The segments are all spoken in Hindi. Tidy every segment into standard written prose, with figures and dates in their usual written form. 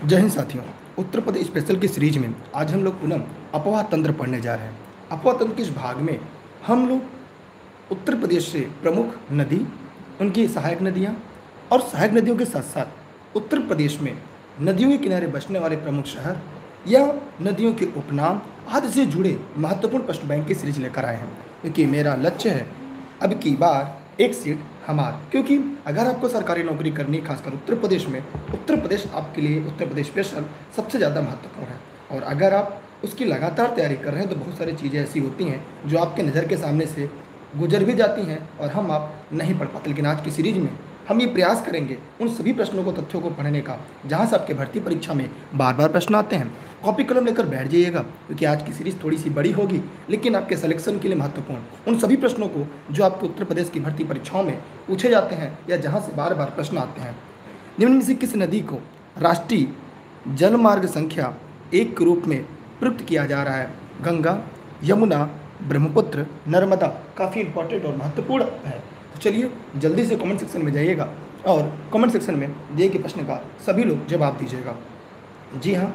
जय हिंद साथियों। उत्तर प्रदेश स्पेशल की सीरीज में आज हम लोग पुनः अपवाह तंत्र पढ़ने जा रहे हैं। अपवाह तंत्र के इस भाग में हम लोग उत्तर प्रदेश से प्रमुख नदी, उनकी सहायक नदियाँ और सहायक नदियों के साथ साथ उत्तर प्रदेश में नदियों के किनारे बसने वाले प्रमुख शहर या नदियों के उपनाम आदि से जुड़े महत्वपूर्ण प्रश्न बैंक की सीरीज लेकर आए हैं, क्योंकि मेरा लक्ष्य है अब की बार एक सीट हमार। क्योंकि अगर आपको सरकारी नौकरी करनी है, खासकर उत्तर प्रदेश में, उत्तर प्रदेश आपके लिए, उत्तर प्रदेश स्पेशल सबसे ज़्यादा महत्वपूर्ण है। और अगर आप उसकी लगातार तैयारी कर रहे हैं तो बहुत सारी चीज़ें ऐसी होती हैं जो आपके नज़र के सामने से गुजर भी जाती हैं और हम आप नहीं पढ़ पाते। लेकिन आज की सीरीज में हम ये प्रयास करेंगे उन सभी प्रश्नों को, तथ्यों को पढ़ने का जहाँ से आपके भर्ती परीक्षा में बार बार प्रश्न आते हैं। कॉपी कलम लेकर बैठ जाइएगा, क्योंकि आज की सीरीज थोड़ी सी बड़ी होगी लेकिन आपके सिलेक्शन के लिए महत्वपूर्ण उन सभी प्रश्नों को जो आपके उत्तर प्रदेश की भर्ती परीक्षाओं में पूछे जाते हैं या जहाँ से बार बार प्रश्न आते हैं। निम्न में से किस नदी को राष्ट्रीय जलमार्ग संख्या 1 के रूप में प्रयुक्त किया जा रहा है? गंगा, यमुना, ब्रह्मपुत्र, नर्मदा। काफ़ी इंपॉर्टेंट और महत्वपूर्ण है। तो चलिए जल्दी से कमेंट सेक्शन में जाइएगा और कमेंट सेक्शन में दिए गए प्रश्न का सभी लोग जवाब दीजिएगा। जी हाँ,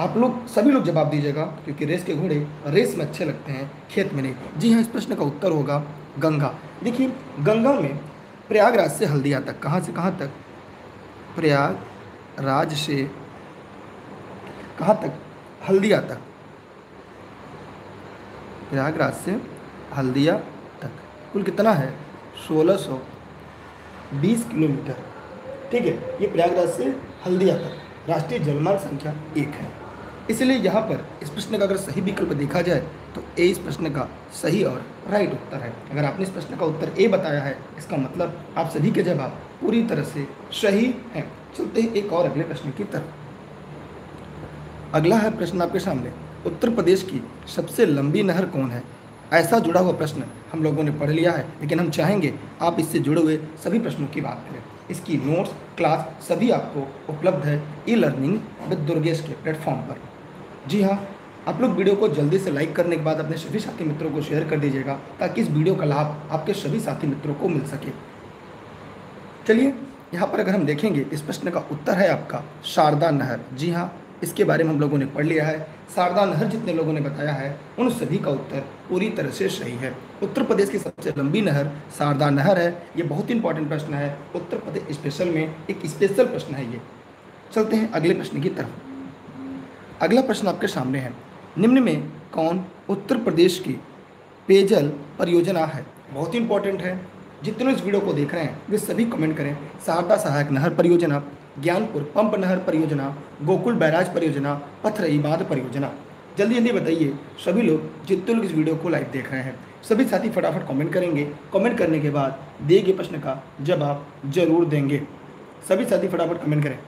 आप लोग सभी लोग जवाब दीजिएगा, क्योंकि रेस के घोड़े रेस में अच्छे लगते हैं, खेत में नहीं। जी हाँ, इस प्रश्न का उत्तर होगा गंगा। देखिए, गंगा में प्रयागराज से हल्दिया तक, कहाँ से कहाँ तक? प्रयागराज से कहाँ तक? हल्दिया तक। प्रयागराज से हल्दिया तक कुल कितना है? 1620 किलोमीटर। ठीक है, ये प्रयागराज से हल्दिया तक राष्ट्रीय जलमार्ग संख्या 1 है। इसलिए यहाँ पर इस प्रश्न का अगर सही विकल्प देखा जाए तो ए इस प्रश्न का सही और राइट उत्तर है। अगर आपने इस प्रश्न का उत्तर ए बताया है, इसका मतलब आप सभी के जवाब पूरी तरह से सही हैं। चलते हैं एक और अगले प्रश्न की तरफ। अगला है प्रश्न आपके सामने, उत्तर प्रदेश की सबसे लंबी नहर कौन है? ऐसा जुड़ा हुआ प्रश्न हम लोगों ने पढ़ लिया है, लेकिन हम चाहेंगे आप इससे जुड़े हुए सभी प्रश्नों की बात करें। इसकी नोट्स, क्लास सभी आपको उपलब्ध है ई लर्निंग विद दुर्गेश के प्लेटफॉर्म पर। जी हाँ, आप लोग वीडियो को जल्दी से लाइक करने के बाद अपने सभी साथी मित्रों को शेयर कर दीजिएगा, ताकि इस वीडियो का लाभ आपके सभी साथी मित्रों को मिल सके। चलिए यहाँ पर अगर हम देखेंगे, इस प्रश्न का उत्तर है आपका शारदा नहर। जी हाँ, इसके बारे में हम लोगों ने पढ़ लिया है। शारदा नहर जितने लोगों ने बताया है उन सभी का उत्तर पूरी तरह से सही है। उत्तर प्रदेश की सबसे लंबी नहर शारदा नहर है। ये बहुत इंपॉर्टेंट प्रश्न है, उत्तर प्रदेश स्पेशल में एक स्पेशल प्रश्न है ये। चलते हैं अगले प्रश्न की तरफ। अगला प्रश्न आपके सामने है, निम्न में कौन उत्तर प्रदेश की पेयजल परियोजना है? बहुत इंपॉर्टेंट है। जितने इस वीडियो को देख रहे हैं वे सभी कमेंट करें। शारदा सहायक नहर परियोजना, ज्ञानपुर पंप नहर परियोजना, गोकुल बैराज परियोजना, पथरई बांध परियोजना। जल्दी जल्दी बताइए सभी लोग, जितने लोग इस वीडियो को लाइव देख रहे हैं। सभी साथी फटाफट कमेंट करेंगे। कमेंट करने के बाद दिए गए प्रश्न का जवाब जरूर देंगे। सभी साथी फटाफट कमेंट करें।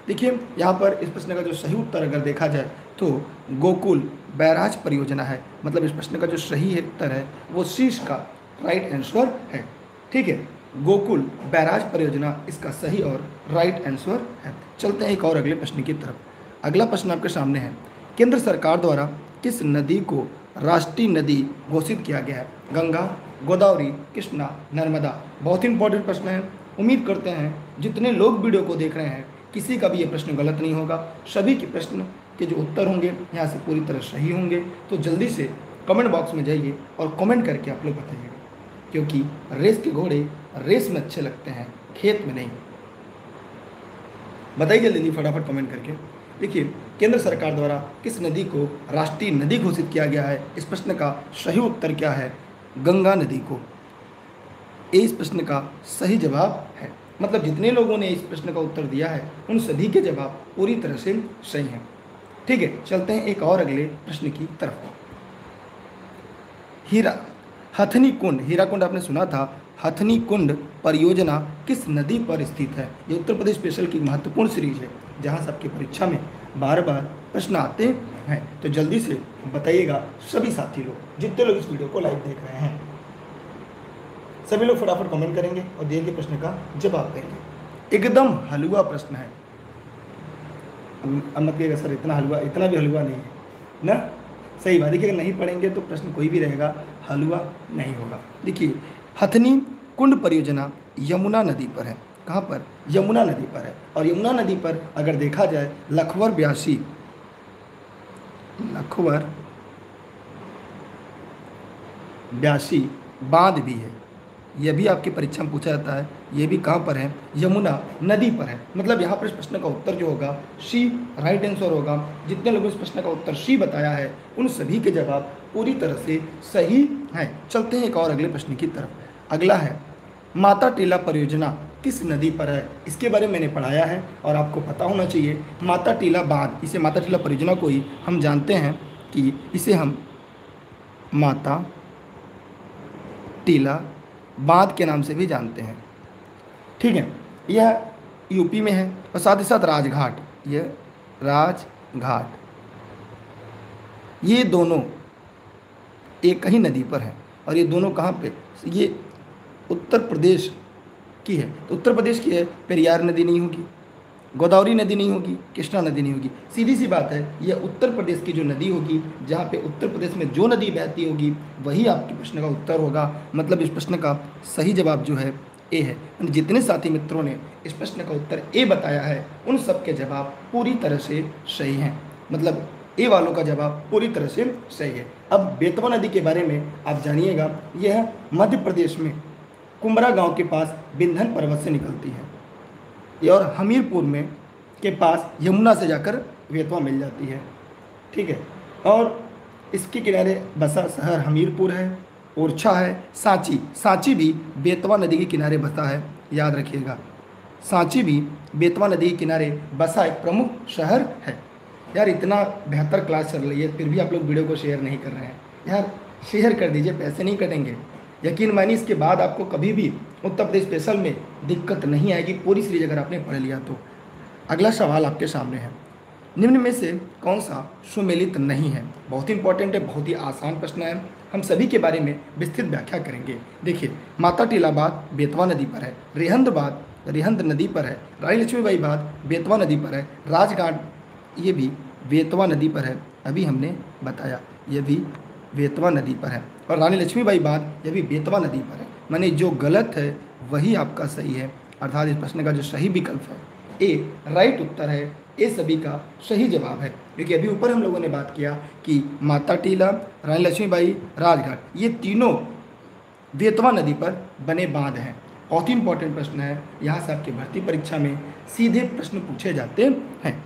देखिए, यहाँ पर इस प्रश्न का जो सही उत्तर अगर देखा जाए तो गोकुल बैराज परियोजना है। मतलब इस प्रश्न का जो सही उत्तर है वो शीर्ष का राइट आंसर है। ठीक है, गोकुल बैराज परियोजना इसका सही और राइट आंसर है। चलते हैं एक और अगले प्रश्न की तरफ। अगला प्रश्न आपके सामने है, केंद्र सरकार द्वारा किस नदी को राष्ट्रीय नदी घोषित किया गया है? गंगा, गोदावरी, कृष्णा, नर्मदा। बहुत इंपॉर्टेंट प्रश्न है। उम्मीद करते हैं जितने लोग वीडियो को देख रहे हैं किसी का भी ये प्रश्न गलत नहीं होगा। सभी के प्रश्न के जो उत्तर होंगे यहाँ से पूरी तरह सही होंगे। तो जल्दी से कमेंट बॉक्स में जाइए और कमेंट करके आप लोग बताइएगा, क्योंकि रेस के घोड़े रेस में अच्छे लगते हैं, खेत में नहीं। बताइए जल्दी फटाफट कमेंट करके। देखिए, केंद्र सरकार द्वारा किस नदी को राष्ट्रीय नदी घोषित किया गया है? इस प्रश्न का सही उत्तर क्या है? गंगा नदी को। ये इस प्रश्न का सही जवाब है। मतलब जितने लोगों ने इस प्रश्न का उत्तर दिया है उन सभी के जवाब पूरी तरह से सही हैं। ठीक है, चलते हैं एक और अगले प्रश्न की तरफ। हथनी कुंड, हीरा कुंड आपने सुना था। हथनी कुंड परियोजना किस नदी पर स्थित है? ये उत्तर प्रदेश स्पेशल की महत्वपूर्ण सीरीज है, जहाँ से आपकी परीक्षा में बार बार प्रश्न आते हैं। तो जल्दी से बताइएगा सभी साथी लोग, जितने लोग इस वीडियो को लाइव देख रहे हैं। सभी लोग फटाफट कमेंट करेंगे और दिए गए प्रश्न का जवाब देंगे। एकदम हलवा प्रश्न है। अब मत कहिएगा सर इतना हलवा, इतना भी हलवा नहीं है ना। सही बात। देखिए, अगर नहीं पढ़ेंगे तो प्रश्न कोई भी रहेगा, हलवा नहीं होगा। देखिए, हथनी कुंड परियोजना यमुना नदी पर है। कहाँ पर? यमुना नदी पर है। और यमुना नदी पर अगर देखा जाए लखवर ब्यासी बांध भी है। यह भी आपकी परीक्षा में पूछा जाता है। ये भी कहाँ पर है? यमुना नदी पर है। मतलब यहाँ पर इस प्रश्न का उत्तर जो होगा सी राइट आंसर होगा। जितने लोगों ने इस प्रश्न का उत्तर सी बताया है उन सभी के जवाब पूरी तरह से सही हैं। चलते हैं एक और अगले प्रश्न की तरफ। अगला है माता टीला परियोजना किस नदी पर है? इसके बारे में मैंने पढ़ाया है और आपको पता होना चाहिए। माता टीला बांध, इसे माता टीला परियोजना को ही हम जानते हैं कि इसे हम माता टीला बांध के नाम से भी जानते हैं। ठीक है, यह यूपी में है और साथ ही साथ राजघाट, यह राजघाट, ये दोनों एक ही नदी पर हैं। और ये दोनों कहाँ पे? ये उत्तर प्रदेश की है। तो उत्तर प्रदेश की है, पेरियार नदी नहीं होगी, गोदावरी नदी नहीं होगी, कृष्णा नदी नहीं होगी। सीधी सी बात है, यह उत्तर प्रदेश की जो नदी होगी, जहाँ पे उत्तर प्रदेश में जो नदी बहती होगी वही आपके प्रश्न का उत्तर होगा। मतलब इस प्रश्न का सही जवाब जो है ए है। जितने साथी मित्रों ने इस प्रश्न का उत्तर ए बताया है उन सब के जवाब पूरी तरह से सही हैं। मतलब ए वालों का जवाब पूरी तरह से सही है। अब बेतवा नदी के बारे में आप जानिएगा। यह मध्य प्रदेश में कुमरा गांव के पास बिंधन पर्वत से निकलती है और हमीरपुर में के पास यमुना से जाकर बेतवा मिल जाती है। ठीक है, और इसके किनारे बसा शहर हमीरपुर है, ओरछा है, सांची भी बेतवा नदी के किनारे बसा है। याद रखिएगा, सांची भी बेतवा नदी के किनारे बसा एक प्रमुख शहर है। यार इतना बेहतर क्लास चल रही है फिर भी आप लोग वीडियो को शेयर नहीं कर रहे हैं। यार शेयर कर दीजिए, पैसे नहीं कटेंगे। यकीन मानिए इसके बाद आपको कभी भी उत्तर प्रदेश स्पेशल में दिक्कत नहीं आएगी, पूरी सीरीज अगर आपने पढ़ लिया तो। अगला सवाल आपके सामने है, निम्न में से कौन सा सुमेलित नहीं है? बहुत इंपॉर्टेंट है, बहुत ही आसान प्रश्न है। हम सभी के बारे में विस्तृत व्याख्या करेंगे। देखिए, माता टीला बांध बेतवा नदी पर है, रेहंद बांध रेहंद नदी पर है, रानी लक्ष्मीबाई बांध बेतवा नदी पर है, राजघाट ये भी बेतवा नदी पर है, अभी हमने बताया ये भी बेतवा नदी पर है, और रानी लक्ष्मीबाई बांध यह भी बेतवा नदी पर है। माने जो गलत है वही आपका सही है, अर्थात इस प्रश्न का जो सही विकल्प है ए राइट उत्तर है। ए सभी का सही जवाब है, क्योंकि अभी ऊपर हम लोगों ने बात किया कि माता टीला, रानी लक्ष्मीबाई, राजघाट ये तीनों बेतवा नदी पर बने बांध हैं। बहुत ही इंपॉर्टेंट प्रश्न है, यहाँ से आपकी भर्ती परीक्षा में सीधे प्रश्न पूछे जाते हैं।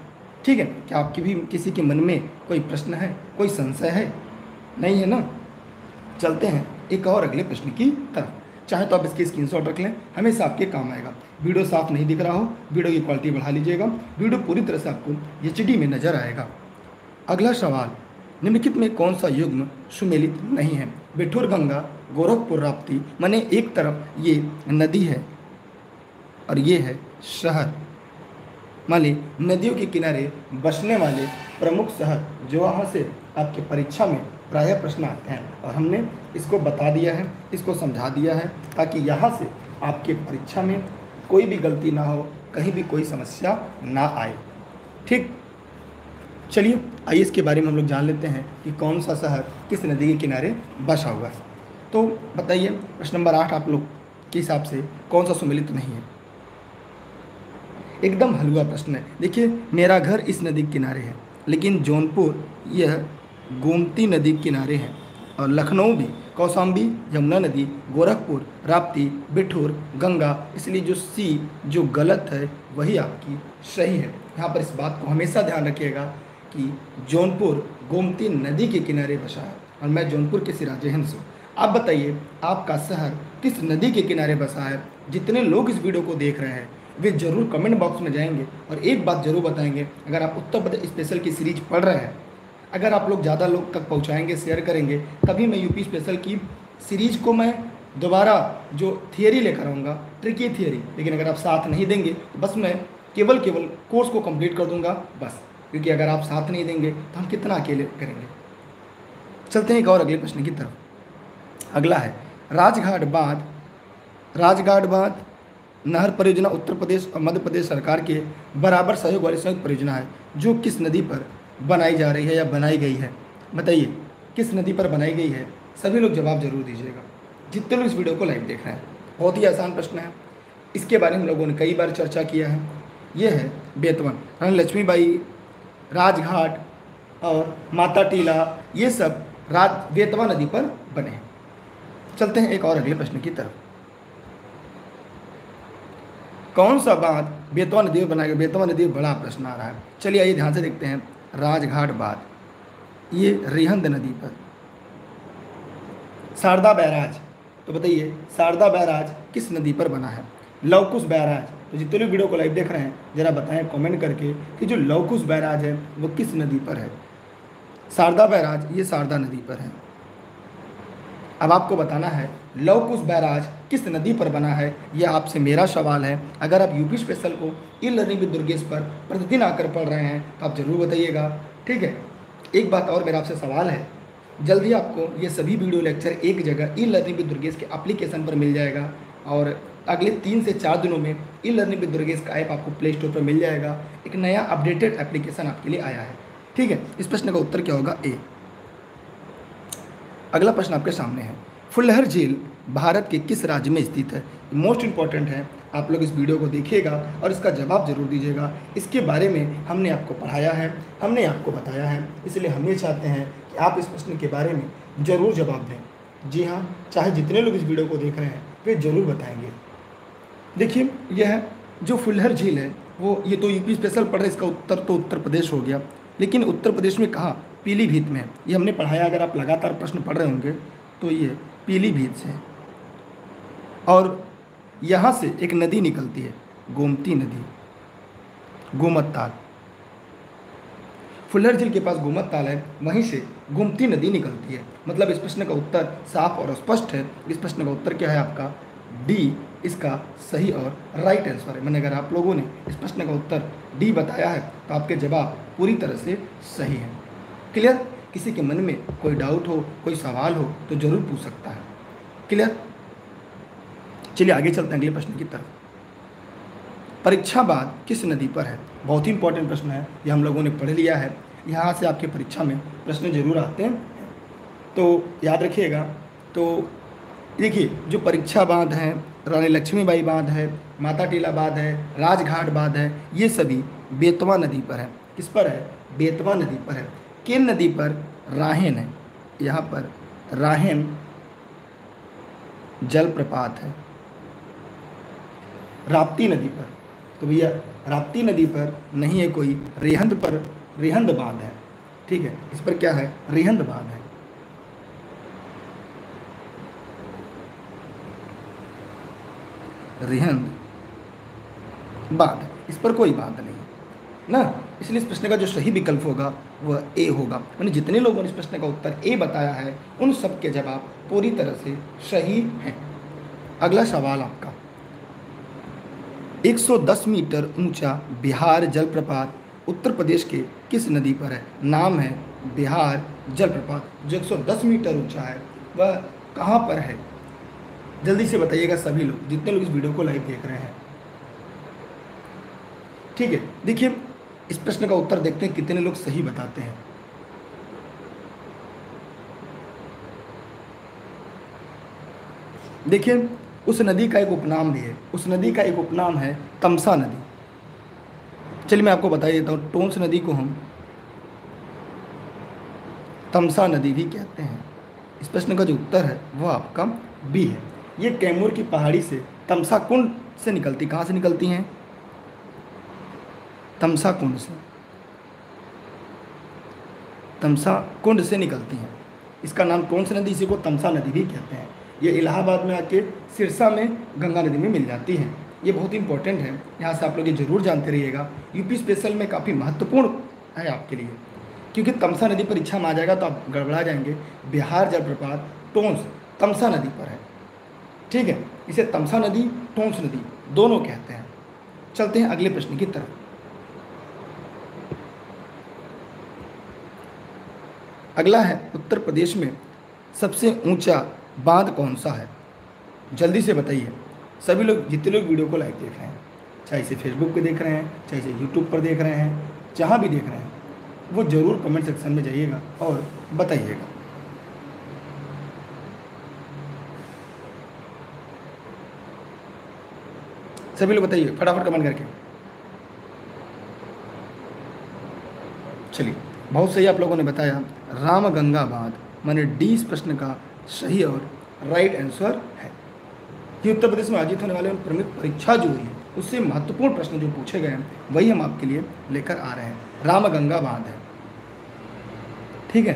ठीक है, क्या आपकी भी किसी के मन में कोई प्रश्न है, कोई संशय है? नहीं है ना? चलते हैं एक और अगले प्रश्न की तरफ। चाहे तो आप इसकी स्क्रीनशॉट रख लें, हमेशा आपके काम आएगा। वीडियो साफ नहीं दिख रहा हो, वीडियो की क्वालिटी बढ़ा लीजिएगा, वीडियो पूरी तरह से आपको HD में नजर आएगा। अगला सवाल, निम्नलिखित में कौन सा युग्म सुमेलित नहीं है? बिठूर गंगा, गोरखपुर राप्ती, माने एक तरफ ये नदी है और ये है शहर। मान ली नदियों के किनारे बसने वाले प्रमुख शहर जो वहाँ से आपके परीक्षा में प्रायः प्रश्न आते हैं, और हमने इसको बता दिया है, इसको समझा दिया है, ताकि यहाँ से आपके परीक्षा में कोई भी गलती ना हो, कहीं भी कोई समस्या ना आए। ठीक, चलिए आइए इसके बारे में हम लोग जान लेते हैं कि कौन सा शहर किस नदी के किनारे बसा हुआ है। तो बताइए प्रश्न नंबर 8 आप लोग के हिसाब से कौन सा सुमेलित नहीं है? एकदम हलवा प्रश्न है। देखिए, मेरा घर इस नदी के किनारे है, लेकिन जौनपुर यह गोमती नदी के किनारे है, और लखनऊ भी कौशाम्बी, यमुना नदी, गोरखपुर, राप्ती, बिठूर, गंगा, इसलिए जो सी जो गलत है वही आपकी सही है। यहाँ पर इस बात को हमेशा ध्यान रखिएगा कि जौनपुर गोमती नदी के किनारे बसा है, और मैं जौनपुर के सिराजेहन से। आप बताइए आपका शहर किस नदी के किनारे बसा है? जितने लोग इस वीडियो को देख रहे हैं वे जरूर कमेंट बॉक्स में जाएंगे और एक बात जरूर बताएंगे, अगर आप उत्तर प्रदेश स्पेशल की सीरीज पढ़ रहे हैं, अगर आप लोग ज़्यादा लोग तक पहुंचाएंगे, शेयर करेंगे, तभी मैं यूपी स्पेशल की सीरीज को मैं दोबारा जो थियरी लेकर आऊँगा, ट्रिकी थियरी, लेकिन अगर आप साथ नहीं देंगे तो बस मैं केवल कोर्स को कंप्लीट कर दूंगा बस, क्योंकि अगर आप साथ नहीं देंगे तो हम कितना अकेले करेंगे। चलते हैं एक और अगले प्रश्न की तरफ। अगला है राजघाट बांध नहर परियोजना उत्तर प्रदेश और मध्य प्रदेश सरकार के बराबर सहयोग वाली संयुक्त परियोजना है, जो किस नदी पर बनाई जा रही है या बनाई गई है? बताइए किस नदी पर बनाई गई है? सभी लोग जवाब जरूर दीजिएगा, जितने लोग इस वीडियो को लाइव देख रहे हैं। बहुत ही आसान प्रश्न है, इसके बारे में हम लोगों ने कई बार चर्चा किया है। ये है बेतवन। रानी लक्ष्मीबाई, राजघाट और माता टीला, ये सब बेतवा नदी पर बने हैं। चलते हैं एक और अगले प्रश्न की तरफ। कौन सा बांध बेतवा नदी में बनाया गया? बेतवा नदी में बड़ा प्रश्न आ रहा है। चलिए आइए ध्यान से देखते हैं। राजघाट बांध, ये रिहंद नदी पर। शारदा बैराज, तो बताइए शारदा बैराज किस नदी पर बना है? लवकुश बैराज। तो जितने लोग वीडियो को लाइव देख रहे हैं जरा बताएं कमेंट करके कि जो लवकुश बैराज है वो किस नदी पर है? शारदा बैराज ये शारदा नदी पर है। अब आपको बताना है लवकुश बैराज किस नदी पर बना है, यह आपसे मेरा सवाल है। अगर आप यूपी स्पेशल को ई लर्निंग विद दुर्गेश पर प्रतिदिन आकर पढ़ रहे हैं तो आप जरूर बताइएगा, ठीक है। एक बात और मेरा आपसे सवाल है, जल्दी आपको ये सभी वीडियो लेक्चर एक जगह ई लर्निंग विद दुर्गेश के एप्लीकेशन पर मिल जाएगा और अगले 3 से 4 दिनों में ई लर्निंग विद दुर्गेश का ऐप आपको प्ले स्टोर पर मिल जाएगा। एक नया अपडेटेड एप्लीकेशन आपके लिए आया है, ठीक है। इस प्रश्न का उत्तर क्या होगा? ए। अगला प्रश्न आपके सामने है, फुलहर झील भारत के किस राज्य में स्थित है? मोस्ट इंपॉर्टेंट है, आप लोग इस वीडियो को देखिएगा और इसका जवाब जरूर दीजिएगा। इसके बारे में हमने आपको पढ़ाया है, हमने आपको बताया है, इसलिए हम ये चाहते हैं कि आप इस प्रश्न के बारे में ज़रूर जवाब दें। जी हाँ, चाहे जितने लोग इस वीडियो को देख रहे हैं वे ज़रूर बताएंगे। देखिए यह जो फुलहर झील है वो, ये तो यूपी स्पेशल पढ़ रहे, इसका उत्तर तो उत्तर प्रदेश हो गया, लेकिन उत्तर प्रदेश में कहाँ? पीलीभीत में। ये हमने पढ़ाया, अगर आप लगातार प्रश्न पढ़ रहे होंगे तो ये पीलीभीत से। और यहाँ से एक नदी निकलती है, गोमती नदी, गोमत ताल। फुलहर झील के पास गोमत ताल है, वहीं से गोमती नदी निकलती है। मतलब इस प्रश्न का उत्तर साफ और स्पष्ट है। इस प्रश्न का उत्तर क्या है आपका? डी इसका सही और राइट आंसर है। मैंने अगर आप लोगों ने इस प्रश्न का उत्तर डी बताया है तो आपके जवाब पूरी तरह से सही है। क्लियर? किसी के मन में कोई डाउट हो, कोई सवाल हो तो जरूर पूछ सकता है। क्लियर? चलिए आगे चलते हैं अगले प्रश्न की तरफ। परीक्षा बांध किस नदी पर है? बहुत ही इंपॉर्टेंट प्रश्न है, ये हम लोगों ने पढ़ लिया है। यहाँ से आपके परीक्षा में प्रश्न जरूर आते हैं, तो याद रखिएगा। तो देखिए जो परीक्षा बांध है, रानी लक्ष्मीबाई बांध है, माता टीला बांध है, राजघाट बांध है, ये सभी बेतवा नदी पर है। किस पर है? बेतवा नदी पर है। किन नदी पर? राहेन है, यहाँ पर राहेन जलप्रपात है। राप्ती नदी पर, तो भैया राप्ती नदी पर नहीं है कोई, रिहंद पर रिहंद बांध है, ठीक है। इस पर क्या है? रिहंद बांध है। रिहंद बांध, इस पर कोई बांध नहीं ना, इसलिए इस प्रश्न का जो सही विकल्प होगा वह ए होगा। मैंने जितने लोगों ने इस प्रश्न का उत्तर ए बताया है उन सब के जवाब पूरी तरह से सही हैं। अगला सवाल आपका, 110 मीटर ऊंचा बिहार जलप्रपात उत्तर प्रदेश के किस नदी पर है? नाम है बिहार जलप्रपात। जो 110 मीटर ऊंचा है वह कहाँ पर है? जल्दी से बताइएगा सभी लोग, जितने लोग इस वीडियो को लाइव देख रहे हैं, ठीक है। देखिए इस प्रश्न का उत्तर देखते हैं कितने लोग सही बताते हैं। देखिए उस नदी का एक उपनाम भी है, उस नदी का एक उपनाम है तमसा नदी। चलिए मैं आपको बता देता हूँ, टोंस नदी को हम तमसा नदी भी कहते हैं। इस प्रश्न का जो उत्तर है वह आपका बी है। ये कैमूर की पहाड़ी से तमसा कुंड से निकलती, कहाँ से निकलती हैं? तमसा कुंड से, तमसा कुंड से निकलती हैं। इसका नाम टोंस नदी, इसी को तमसा नदी भी कहते हैं। ये इलाहाबाद में आके सिरसा में गंगा नदी में मिल जाती है। ये बहुत इंपॉर्टेंट है, यहाँ से आप लोग ये जरूर जानते रहिएगा। यूपी स्पेशल में काफ़ी महत्वपूर्ण है आपके लिए, क्योंकि तमसा नदी पर इच्छा में आ जाएगा तो आप गड़बड़ा जाएंगे। बिहार जलप्रपात टोंस तमसा नदी पर है, ठीक है। इसे तमसा नदी, टोंस नदी दोनों कहते हैं। चलते हैं अगले प्रश्न की तरफ। अगला है, उत्तर प्रदेश में सबसे ऊंचा बांध कौन सा है? जल्दी से बताइए सभी लोग, जितने लोग वीडियो को लाइव देख रहे हैं, चाहे इसे फेसबुक पे देख रहे हैं, चाहे इसे यूट्यूब पर देख रहे हैं, जहाँ भी देख रहे हैं, वो ज़रूर कमेंट सेक्शन में जाइएगा और बताइएगा। सभी लोग बताइए फटाफट कमेंट करके। चलिए, बहुत सही आप लोगों ने बताया, रामगंगा बांध, माने डी इस प्रश्न का सही और राइट आंसर है। कि उत्तर प्रदेश में आयोजित होने वाले प्रमुख परीक्षा जो हुई है उससे महत्वपूर्ण प्रश्न जो पूछे गए हैं वही हम आपके लिए लेकर आ रहे हैं। रामगंगा बांध है, ठीक है।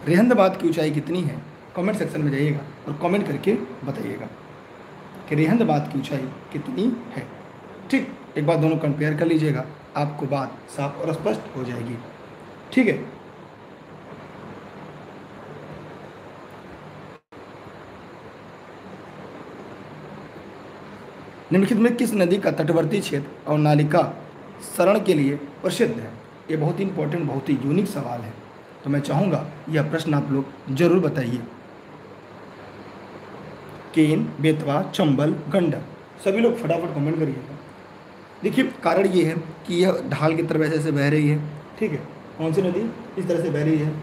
रेहंद बांध की ऊंचाई कितनी है? कमेंट सेक्शन में जाइएगा और कमेंट करके बताइएगा कि रेहंद बांध की ऊंचाई कितनी है। ठीक, एक बार दोनों कंपेयर कर लीजिएगा, आपको बात साफ और स्पष्ट हो जाएगी। ठीक है, निम्नलिखित में किस नदी का तटवर्ती क्षेत्र और नालिका शरण के लिए प्रसिद्ध है? ये बहुत ही इंपॉर्टेंट, बहुत ही यूनिक सवाल है, तो मैं चाहूँगा यह प्रश्न आप लोग जरूर बताइए। केन, बेतवा, चंबल, गंडक, सभी लोग फटाफट कमेंट करिएगा। देखिए, कारण ये है कि यह ढाल की तरफ ऐसे बह रही है, ठीक है। कौन सी नदी इस तरह से बह रही है,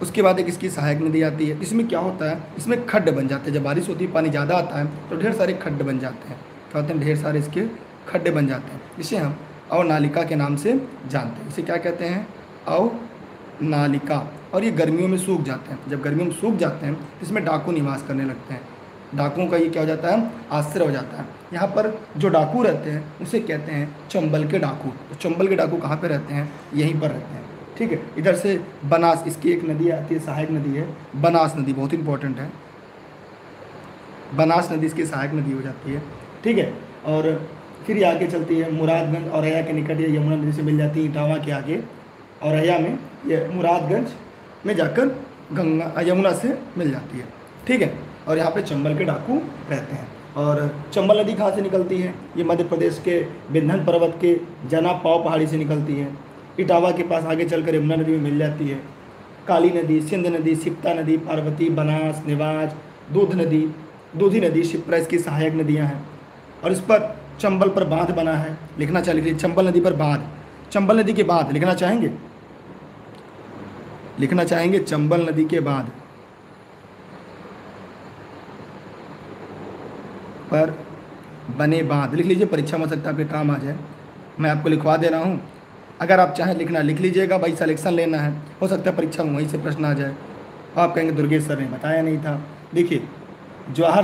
उसके बाद एक इसकी सहायक नदी आती है। इसमें क्या होता है, इसमें खड्ड बन जाते हैं, जब बारिश होती है पानी ज़्यादा आता है तो ढेर सारे खड्ड बन जाते हैं, क्या होते हैं, ढेर सारे इसके खड्डे बन जाते हैं। इसे हम अवनालिका के नाम से जानते हैं। इसे क्या कहते हैं? अवनालिका। और ये गर्मियों में सूख जाते हैं, जब गर्मियों में सूख जाते हैं तो इसमें डाकू निवास करने लगते हैं। डाकुओं का ये क्या हो जाता है, आश्रय हो जाता है। यहाँ पर जो डाकू रहते हैं उसे कहते हैं चंबल के डाकू। तो चंबल के डाकू कहाँ पे रहते हैं? यहीं पर रहते हैं, ठीक है। इधर से बनास, इसकी एक नदी आती है, सहायक नदी है बनास नदी, बहुत इंपॉर्टेंट है। बनास नदी इसकी सहायक नदी हो जाती है, ठीक है। और फिर ये आगे चलती है मुरादगंज, औरैया के निकट ये यमुना नदी से मिल जाती है, इटावा के आगे औरैया में, ये मुरादगंज में जाकर गंगा यमुना से मिल जाती है, ठीक है। और यहाँ पे चंबल के डाकू रहते हैं। और चंबल नदी कहाँ से निकलती है? ये मध्य प्रदेश के विंध्य पर्वत के जना पाव पहाड़ी से निकलती है। इटावा के पास आगे चलकर यमुना नदी में मिल जाती है। काली नदी, सिंध नदी, सिप्ता नदी, पार्वती, बनास, निवाज, दूधी नदी, शिप्रा इसकी सहायक नदियाँ हैं। और इस पर चंबल पर बांध बना है, लिखना चाहिए चंबल नदी पर बांध। चंबल नदी के बांध लिखना चाहेंगे, चंबल नदी के बांध पर बने बांध लिख लीजिए, परीक्षा में सकता है आपके काम आ जाए। मैं आपको लिखवा दे रहा हूँ, अगर आप चाहें लिखना लिख लीजिएगा भाई, सिलेक्शन लेना है, हो सकता है परीक्षा में वहीं से प्रश्न आ जाए। आप कहेंगे दुर्गेश सर ने बताया नहीं था। देखिए, जवाहर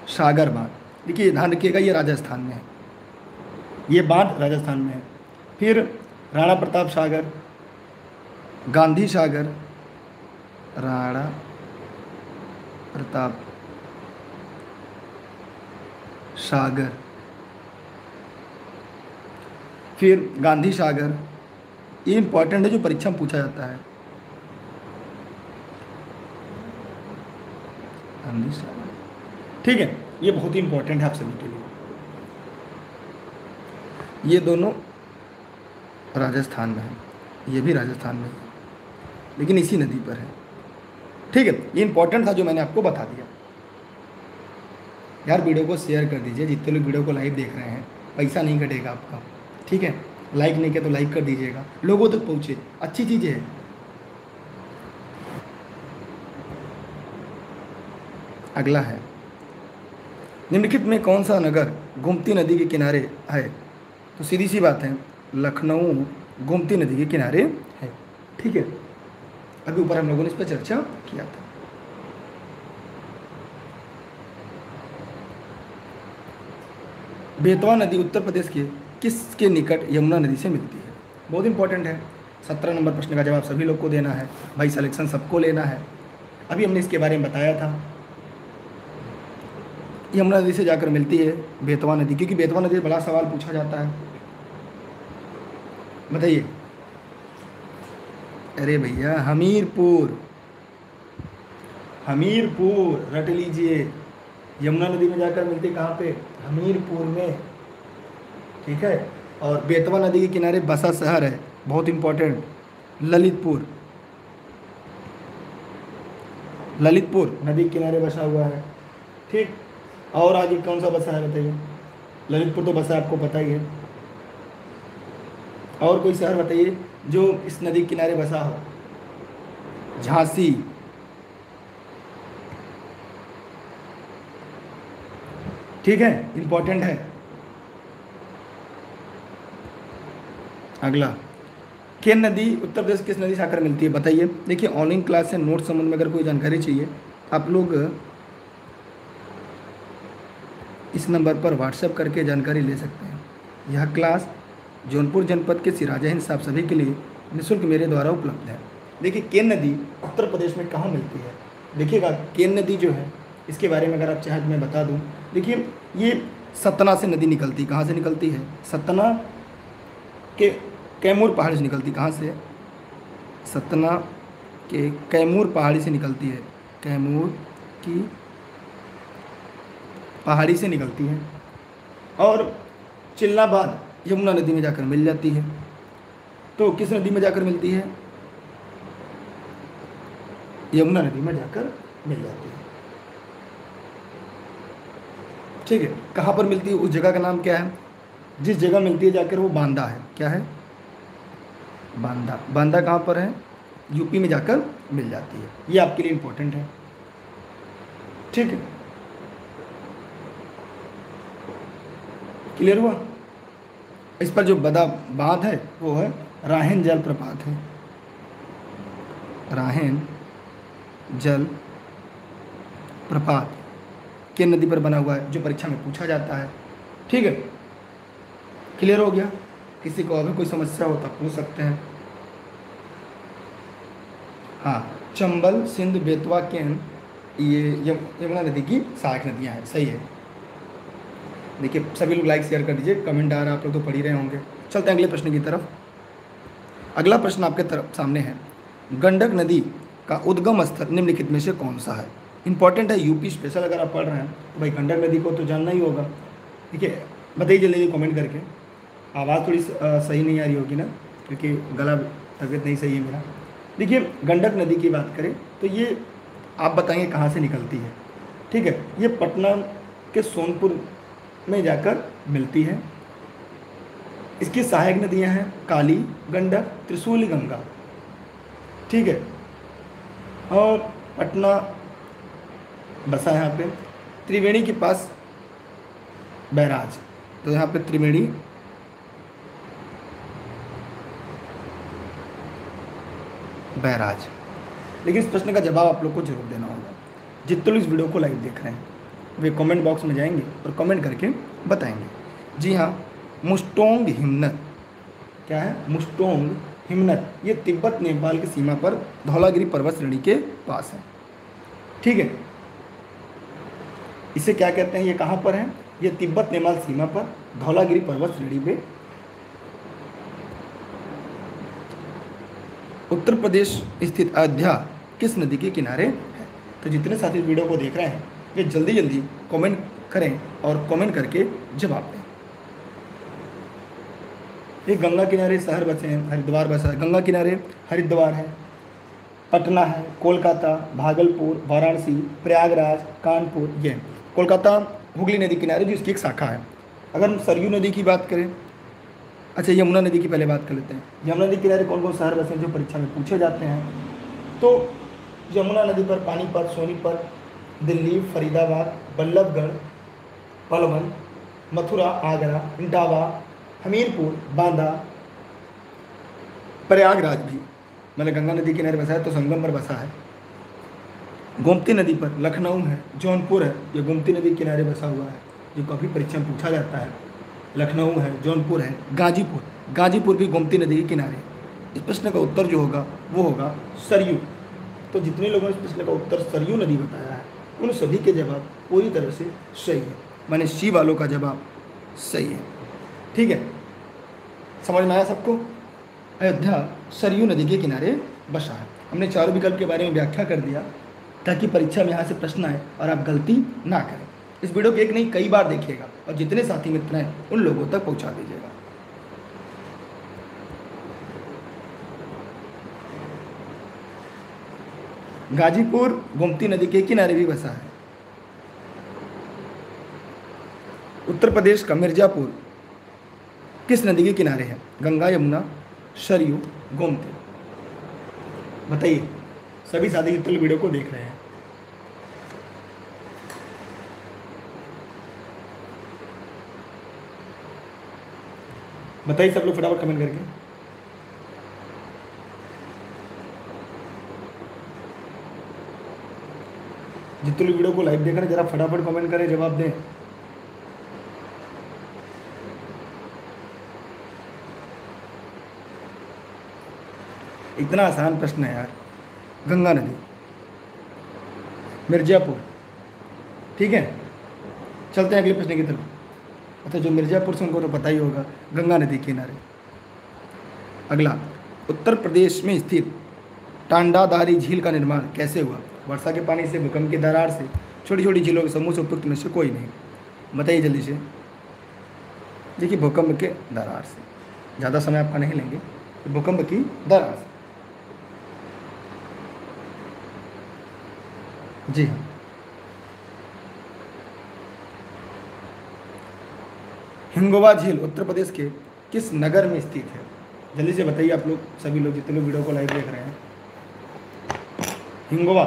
सागर बांध, देखिए ध्यान रखिएगा ये राजस्थान में है, ये बांध राजस्थान में है। फिर राणा प्रताप सागर, गांधी सागर, राणा प्रताप सागर, फिर गांधी सागर, ये इंपॉर्टेंट है जो परीक्षा में पूछा जाता है। गांधी सागर, ठीक है, ये बहुत ही इंपॉर्टेंट है आप सभी के लिए। ये दोनों राजस्थान में है, ये भी राजस्थान में है, लेकिन इसी नदी पर है, ठीक है। ये इंपॉर्टेंट था जो मैंने आपको बता दिया। यार वीडियो को शेयर कर दीजिए, जितने लोग वीडियो को लाइव देख रहे हैं, पैसा नहीं कटेगा आपका, ठीक है। लाइक नहीं किया तो लाइक कर दीजिएगा, लोगों तक पहुँचे, अच्छी चीज़ है। अगला है, निम्नलिखित में कौन सा नगर गोमती नदी के किनारे है? तो सीधी सी बात है, लखनऊ गोमती नदी के किनारे है, ठीक है। अभी ऊपर हम लोगों ने इस पर चर्चा किया था। बेतवा नदी उत्तर प्रदेश के किसके निकट यमुना नदी से मिलती है? बहुत इंपॉर्टेंट है। 17 नंबर प्रश्न का जवाब सभी लोग को देना है भाई, सिलेक्शन सबको लेना है। अभी हमने इसके बारे में बताया था, यमुना नदी से जाकर मिलती है बेतवा नदी, क्योंकि बेतवा नदी बड़ा सवाल पूछा जाता है। बताइए। अरे भैया, हमीरपुर रट लीजिए, यमुना नदी में जाकर मिलती कहाँ पे? हमीरपुर में, ठीक है। और बेतवा नदी के किनारे बसा शहर है, बहुत इंपॉर्टेंट, ललितपुर नदी के किनारे बसा हुआ है, ठीक। और आगे कौन सा बसा है बताइए? ललितपुर तो बसा आपको पता ही है। और कोई शहर बताइए जो इस नदी के किनारे बसा हो? झांसी, ठीक है, इंपॉर्टेंट है। अगला, केन नदी उत्तर प्रदेश किस नदी से आकर मिलती है, बताइए। देखिए, ऑनलाइन क्लास से नोट संबंध में अगर कोई जानकारी चाहिए आप लोग इस नंबर पर व्हाट्सएप करके जानकारी ले सकते हैं। यह क्लास जौनपुर जनपद के सिराजा हिंद साहब सभी के लिए निःशुल्क मेरे द्वारा उपलब्ध है। देखिए, केन नदी उत्तर प्रदेश में कहाँ मिलती है, देखिएगा केन नदी जो है इसके बारे में अगर आप चाहें तो मैं बता दूं। देखिए, ये सतना से नदी निकलती, कहाँ से निकलती है, सतना के कैमूर पहाड़ी से निकलती। कहाँ से, सतना के कैमूर पहाड़ी से निकलती है, कैमूर की पहाड़ी से निकलती है और चिल्लाबाद यमुना नदी में जाकर मिल जाती है। तो किस नदी में जाकर मिलती है, यमुना नदी में जाकर मिल जाती है। ठीक है, कहाँ पर मिलती है, उस जगह का नाम क्या है, जिस जगह मिलती है जाकर वो बांदा है। क्या है, बांदा। बांदा कहाँ पर है, यूपी में जाकर मिल जाती है। ये आपके लिए इंपॉर्टेंट है। ठीक है, क्लियर हुआ। इस पर जो बड़ा बात है वो है राहेन जल प्रपात है, राहेन जल प्रपात केन नदी पर बना हुआ है, जो परीक्षा में पूछा जाता है। ठीक है, क्लियर हो गया। किसी को अभी कोई समस्या हो तो पूछ सकते हैं। हाँ, चंबल, सिंध, बेतवा, केन ये यमुना नदी की सहायक नदियाँ हैं। सही है। देखिए, सभी लोग लाइक शेयर कर दीजिए, कमेंट आ रहा है, आप लोग तो पढ़ ही रहे होंगे। चलते हैं अगले प्रश्न की तरफ। अगला प्रश्न आपके तरफ सामने है, गंडक नदी का उद्गम स्थल निम्नलिखित में से कौन सा है। इंपॉर्टेंट है, यूपी स्पेशल अगर आप पढ़ रहे हैं तो भाई गंडक नदी को तो जानना ही होगा। देखिए, बताइए जल्दी कमेंट करके। आवाज़ थोड़ी सही नहीं आ रही होगी ना, क्योंकि गला तबीयत नहीं सही है मेरा। देखिए, गंडक नदी की बात करें तो ये आप बताएंगे कहाँ से निकलती है। ठीक है, ये पटना के सोनपुर में जाकर मिलती है। इसकी सहायक नदियां हैं काली, गंडक, त्रिशूली, गंगा। ठीक है, और पटना बसा है यहाँ पे, त्रिवेणी के पास बैराज, तो यहाँ पे त्रिवेणी बैराज। लेकिन इस प्रश्न का जवाब आप लोग को जरूर देना होगा। जितने लोग इस वीडियो को लाइव देख रहे हैं वे कमेंट बॉक्स में जाएंगे और कमेंट करके बताएंगे। जी हाँ, मुस्टोंग हिमनद। क्या है, मुस्टोंग हिमनद, ये तिब्बत नेपाल की सीमा पर धौलागिरी पर्वत श्रेणी के पास है। ठीक है, इसे क्या कहते हैं, ये कहाँ पर है, ये तिब्बत नेपाल सीमा पर धौलागिरी पर्वत श्रेणी में उत्तर प्रदेश स्थित अयोध्या किस नदी के किनारे है। तो जितने साथी वीडियो को देख रहे हैं वे जल्दी जल्दी कमेंट करें और कमेंट करके जवाब दें। ये गंगा किनारे शहर बसे हैं, हरिद्वार बसा है, गंगा किनारे हरिद्वार है, पटना है, कोलकाता, भागलपुर, वाराणसी, प्रयागराज, कानपुर। ये कोलकाता हुगली नदी किनारे जो इसकी एक शाखा है। अगर हम सरयू नदी की बात करें, अच्छा यमुना नदी की पहले बात कर लेते हैं। यमुना नदी किनारे कौन कौन शहर बसे हैं जो परीक्षा में पूछे जाते हैं। तो यमुना नदी पर पानीपत, सोनीपत, दिल्ली, फरीदाबाद, बल्लभगढ़, पलवल, मथुरा, आगरा, इटावा, हमीरपुर, बांदा, प्रयागराज भी मतलब गंगा नदी किनारे बसा है, तो संगम पर बसा है। गोमती नदी पर लखनऊ है, जौनपुर है, ये गोमती नदी किनारे बसा हुआ है, जो काफ़ी परीक्षा में पूछा जाता है। लखनऊ है, जौनपुर है, गाजीपुर, गाजीपुर भी गोमती नदी के किनारे। इस प्रश्न का उत्तर जो होगा वो होगा सरयू। तो जितने लोगों ने इस प्रश्न का उत्तर सरयू नदी बताया है उन सभी के जवाब पूरी तरह से सही है, माने सी वालों का जवाब सही है। ठीक है, समझ में आया सबको। अयोध्या सरयू नदी के किनारे बसा है। हमने चारों विकल्प के बारे में व्याख्या कर दिया ताकि परीक्षा में यहाँ से प्रश्न आए और आप गलती ना करें। इस वीडियो को एक नहीं कई बार देखिएगा और जितने साथी मित्र हैं उन लोगों तक पहुँचा दीजिएगा। गाजीपुर गोमती नदी के किनारे भी बसा है। उत्तर प्रदेश का मिर्जापुर किस नदी के किनारे है, गंगा, यमुना, सरयू, गोमती। बताइए सभी साथी जितने वीडियो को देख रहे हैं। बताइए सब लोग फटाफट कमेंट करके। जितने लोग वीडियो को लाइव देख रहे हैं जरा फटाफट कमेंट करें, जवाब दें। इतना आसान प्रश्न है यार। गंगा नदी, मिर्जापुर। ठीक है, चलते हैं अगले प्रश्न की तरफ। अच्छा, जो मिर्जापुर से उनको तो पता ही होगा, गंगा नदी के किनारे। अगला, उत्तर प्रदेश में स्थित टांडादारी झील का निर्माण कैसे हुआ? वर्षा के पानी से, भूकंप की दरार से, छोटी छोटी झीलों के समूह से, उपयुक्त में से कोई नहीं। बताइए जल्दी से। देखिए, भूकंप के दरार से, ज़्यादा समय आपका नहीं लेंगे। भूकंप की दरार से, जी हाँ। हिंगोवा झील उत्तर प्रदेश के किस नगर में स्थित है? जल्दी से बताइए आप लोग, सभी लोग जितने लोग वीडियो को लाइव देख रहे हैं। हिंगोवा,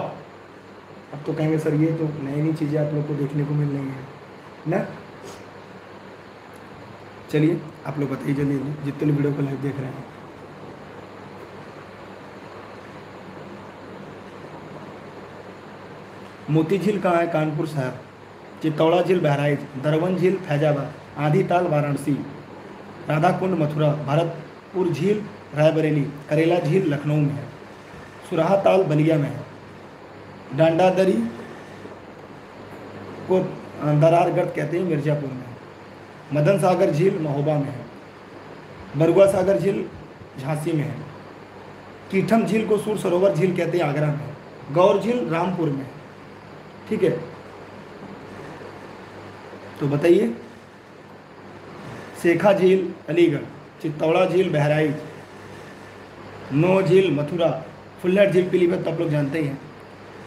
अब तो कहेंगे सर ये तो नई नई चीज़ें आप लोग को देखने को मिल रही हैं ना। चलिए आप लोग बताइए जल्दी जितने लोग वीडियो को लाइव देख रहे हैं। मोती झील कहाँ है? कानपुर शहर। चित्तौड़ा झील बहराइच, दरवन झील फैजाबाद, आधी ताल वाराणसी, राधा कुंड मथुरा, भरतपुर झील रायबरेली, करेला झील लखनऊ में है, सुराहा ताल बलिया में है, डांडादरी को दरार गर्त कहते हैं मिर्जापुर में है, मदन सागर झील महोबा में है, बरुआ सागर झील झांसी में है, कीठम झील को सूर सरोवर झील कहते हैं आगरा में है, गौर झील रामपुर में है। ठीक है, तो बताइए। शेखा झील अलीगढ़, चित्तौड़ा झील बहराइच, नो झील मथुरा, फुल्लर झील पीलीभीत तो आप लोग जानते ही हैं।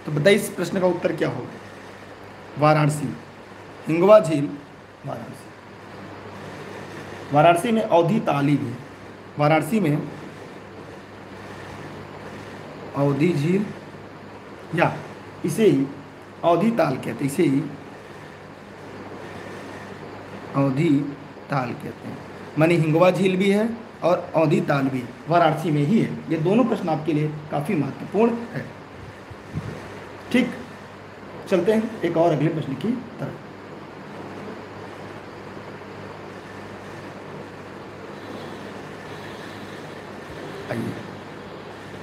तो बताइए इस प्रश्न का उत्तर क्या होगा? वाराणसी। हिंगवा झील वाराणसी। वाराणसी में अवधि ताली भी है। वाराणसी में अवधि झील या इसे ही अवधि ताल कहते हैं, इसे ही अवधि ताल कहते हैं। मानी हिंगवा झील भी है और अवधि ताल भी वाराणसी में ही है। ये दोनों प्रश्न आपके लिए काफ़ी महत्वपूर्ण है। ठीक, चलते हैं एक और अगले प्रश्न की तरफ। आइए,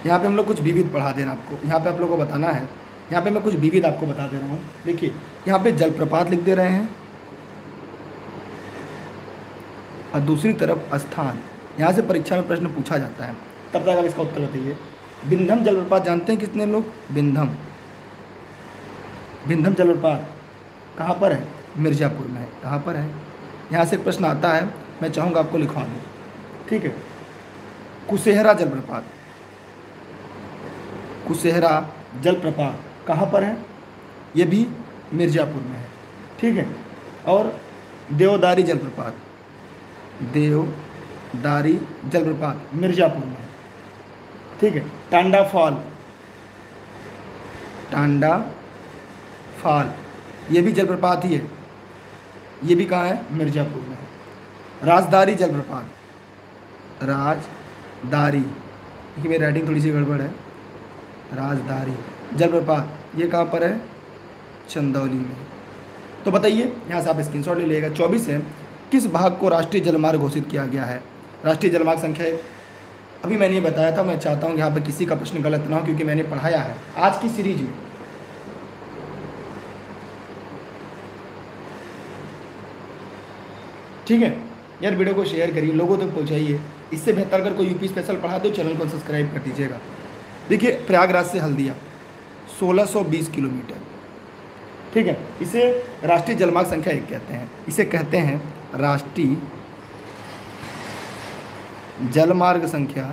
यहाँ पे हम लोग कुछ विविध पढ़ा दे रहे हैं आपको। यहाँ पे आप लोगों को बताना है, यहाँ पे मैं कुछ विविध आपको बता दे रहा हूँ। देखिए, यहाँ पे जलप्रपात लिख दे रहे हैं और दूसरी तरफ स्थान। यहाँ से परीक्षा में प्रश्न पूछा जाता है, तब तक आप इसका उत्तर बताइए। बिंधम जलप्रपात जानते हैं कितने लोग? बिंधम, बिंधम जलप्रपात कहाँ पर है? मिर्ज़ापुर में है। कहाँ पर है? यहाँ से प्रश्न आता है, मैं चाहूँगा आपको लिखवा दूँ। ठीक है, कुशेहरा जलप्रपात, कुशेहरा जलप्रपात कहाँ पर है? ये भी मिर्ज़ापुर में है। ठीक है, और देवदारी जलप्रपात, देवदारी जलप्रपात मिर्ज़ापुर में है। ठीक है, टांडा फॉल, टांडा फॉल ये भी जलप्रपात ही है, ये भी कहाँ है? मिर्ज़ापुर में है। राजदारी जलप्रपात, राजदारी, देखिए मेरी राइटिंग थोड़ी सी गड़बड़ है। राजदारी जलप्रपात ये कहाँ पर है? चंदौली में। तो बताइए, यहाँ से आप स्क्रीनशॉट ले लीजिएगा। 24 है, किस भाग को राष्ट्रीय जलमार्ग घोषित किया गया है? राष्ट्रीय जलमार्ग संख्या 1 अभी मैंने ये बताया था। मैं चाहता हूँ यहाँ पर किसी का प्रश्न गलत ना हो, क्योंकि मैंने पढ़ाया है आज की सीरीज में। ठीक है यार, वीडियो को शेयर करिए, लोगों तक पहुँचाइए। इससे बेहतर अगर कोई यूपी स्पेशल पढ़ा दो, चैनल को सब्सक्राइब कर दीजिएगा। देखिए, प्रयागराज से हल्दिया 1620 किलोमीटर। ठीक है, इसे राष्ट्रीय जलमार्ग संख्या 1 कहते हैं। इसे कहते हैं राष्ट्रीय जलमार्ग संख्या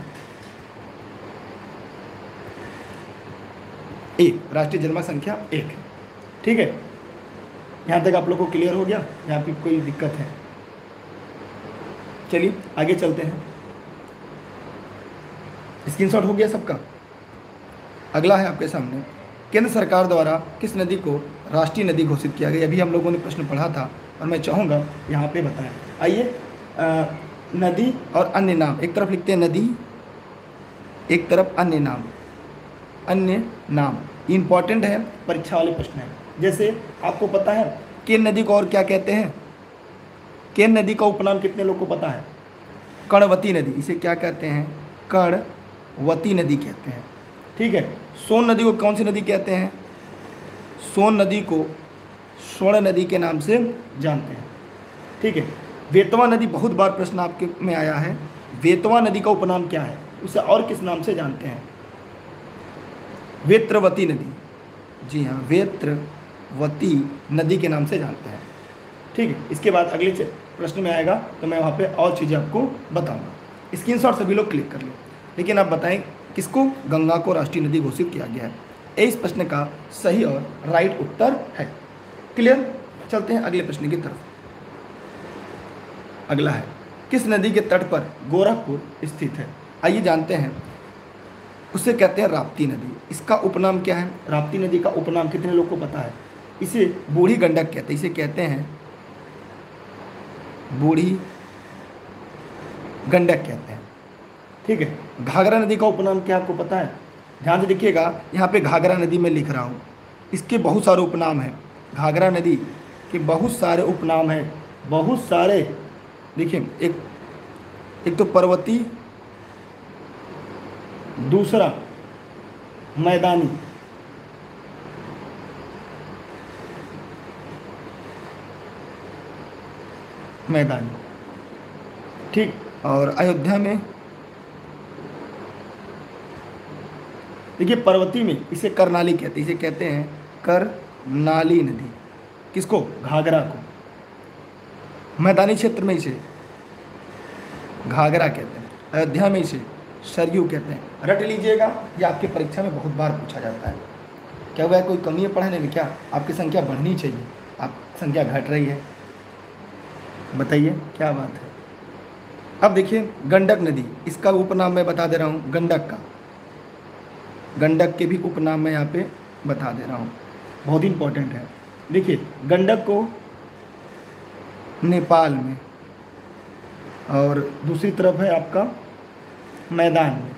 1, राष्ट्रीय जलमार्ग संख्या 1। ठीक है, यहाँ तक आप लोग को क्लियर हो गया? यहाँ पे कोई दिक्कत है? चलिए आगे चलते हैं। स्क्रीनशॉट हो गया सबका? अगला है आपके सामने, केंद्र सरकार द्वारा किस नदी को राष्ट्रीय नदी घोषित किया गया? अभी हम लोगों ने प्रश्न पढ़ा था और मैं चाहूँगा यहाँ पे बताएं। आइए, नदी और अन्य नाम, एक तरफ लिखते हैं नदी, एक तरफ अन्य नाम, अन्य नाम। इंपॉर्टेंट है, परीक्षा वाले प्रश्न है। जैसे आपको पता है केन नदी को और क्या कहते हैं? केन नदी का उपनाम कितने लोग को पता है? कर्णवती नदी, इसे क्या कहते हैं? कर्णवती नदी कहते हैं। ठीक है। सोन नदी को कौन सी नदी कहते हैं? सोन नदी को स्वर्ण नदी के नाम से जानते हैं। ठीक है। वेतवा नदी, बहुत बार प्रश्न आपके में आया है, वेतवा नदी का उपनाम क्या है, उसे और किस नाम से जानते हैं? वेत्रवती नदी, जी हाँ, वेत्रवती नदी के नाम से जानते हैं। ठीक है। इसके बाद अगले प्रश्न में आएगा तो मैं वहाँ पे और चीज़ें आपको बताऊंगा। स्क्रीनशॉट सभी लोग क्लिक कर लें। लेकिन आप बताएं किसको गंगा को राष्ट्रीय नदी घोषित किया गया है? इस प्रश्न का सही और राइट उत्तर है। क्लियर? चलते हैं अगले प्रश्न की तरफ। अगला है, किस नदी के तट पर गोरखपुर स्थित है? आइए जानते हैं। उसे कहते हैं राप्ती नदी। इसका उपनाम क्या है? राप्ती नदी का उपनाम कितने लोग को पता है? इसे बूढ़ी गंडक कहते हैं, इसे कहते हैं बूढ़ी गंडक कहते हैं। ठीक है। घाघरा नदी का उपनाम क्या आपको पता है? ध्यान से देखिएगा, यहाँ पे घाघरा नदी में लिख रहा हूँ, इसके बहुत सारे उपनाम हैं। घाघरा नदी के बहुत सारे उपनाम हैं, बहुत सारे। देखिए, एक तो पर्वती, दूसरा मैदानी, मैदानी। ठीक। और अयोध्या में देखिए, पर्वती में इसे करनाली कहते हैं, इसे कहते हैं करनाली नदी। किसको? घाघरा को। मैदानी क्षेत्र में इसे घाघरा कहते हैं, अयोध्या में इसे सरयू कहते हैं। रट लीजिएगा, ये आपकी परीक्षा में बहुत बार पूछा जाता है। क्या हुआ है, कोई कमी है पढ़ने में? क्या आपकी संख्या बढ़नी चाहिए? आप संख्या घट रही है, बताइए क्या बात है। अब देखिए, गंडक नदी, इसका उपनाम मैं बता दे रहा हूँ, गंडक का। गंडक के भी उपनाम मैं यहाँ पे बता दे रहा हूँ, बहुत इंपॉर्टेंट है। देखिए, गंडक को नेपाल में और दूसरी तरफ है आपका मैदान में।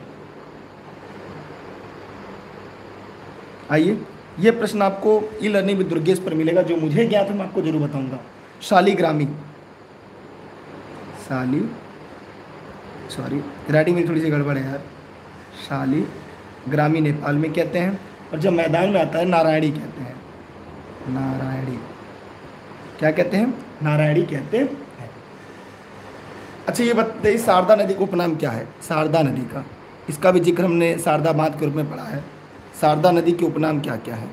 आइए, ये प्रश्न आपको ई लर्निंग विद दुर्गेश पर मिलेगा, जो मुझे ज्ञात है मैं आपको जरूर बताऊंगा। शालीग्रामी, सॉरी राइटिंग में थोड़ी सी गड़बड़ है यार। शालीग्रामी नेपाल में कहते हैं, और जब मैदान में आता है नारायणी कहते हैं। नारायणी क्या कहते हैं? नारायणी कहते हैं। अच्छा, ये बताइए शारदा नदी का उपनाम क्या है? शारदा नदी का, इसका भी जिक्र हमने शारदा मात के रूप में पढ़ा है। शारदा नदी के उपनाम क्या क्या है?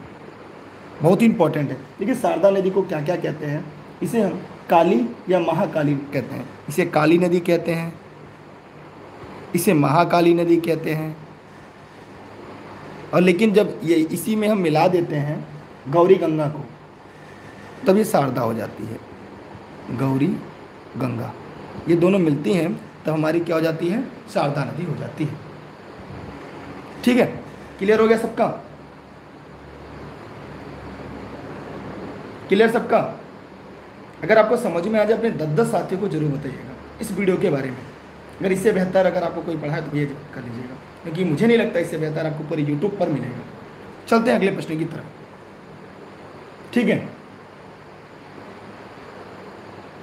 बहुत ही इंपॉर्टेंट है। देखिए, शारदा नदी को क्या क्या कहते हैं? इसे हम काली या महाकाली कहते हैं। इसे काली नदी कहते हैं, इसे महाकाली नदी कहते हैं। और लेकिन जब ये इसी में हम मिला देते हैं गौरी गंगा को, तब ये शारदा हो जाती है। गौरी गंगा ये दोनों मिलती हैं तब हमारी क्या हो जाती है? शारदा नदी हो जाती है। ठीक है, क्लियर हो गया सबका? क्लियर सबका? अगर आपको समझ में आ जाए, अपने 10-10 साथियों को जरूर बताइएगा इस वीडियो के बारे में। अगर इससे बेहतर अगर आपको कोई पढ़ा है तो ये कर लीजिएगा, क्योंकि मुझे नहीं लगता इससे बेहतर आपको पूरी यूट्यूब पर मिलेगा। चलते हैं अगले प्रश्न की तरफ। ठीक है,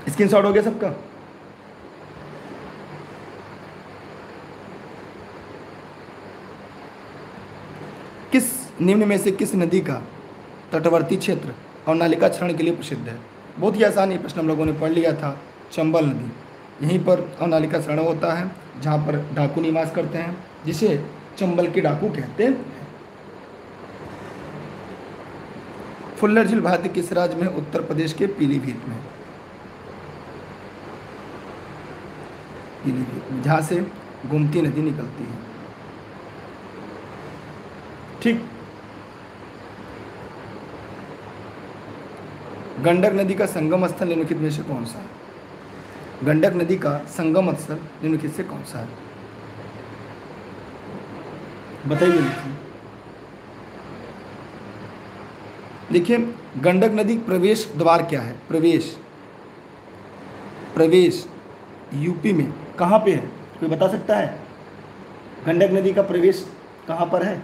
स्क्रीनशॉट हो गया सबका? किस निम्न में से किस नदी का तटवर्ती क्षेत्र अवनालिका क्षरण के लिए प्रसिद्ध है? बहुत ही आसान ये प्रश्न हम लोगों ने पढ़ लिया था। चंबल नदी, यहीं पर अवनालिका क्षरण होता है, जहाँ पर डाकू निवास करते हैं, जिसे चंबल के डाकू कहते हैं। फुल्लर झील भारत के किस राज्य में? उत्तर प्रदेश के पीलीभीत में। पीलीभीत में, जहाँ से गोमती नदी निकलती है। ठीक। गंडक नदी का संगम स्थल निम्नलिखित में से कौन सा है? गंडक नदी का संगम स्थल निम्नलिखित से कौन सा है? बताइए। देखिए, गंडक नदी प्रवेश द्वार क्या है? प्रवेश यूपी में कहाँ पे है, कोई बता सकता है? गंडक नदी का प्रवेश कहाँ पर है?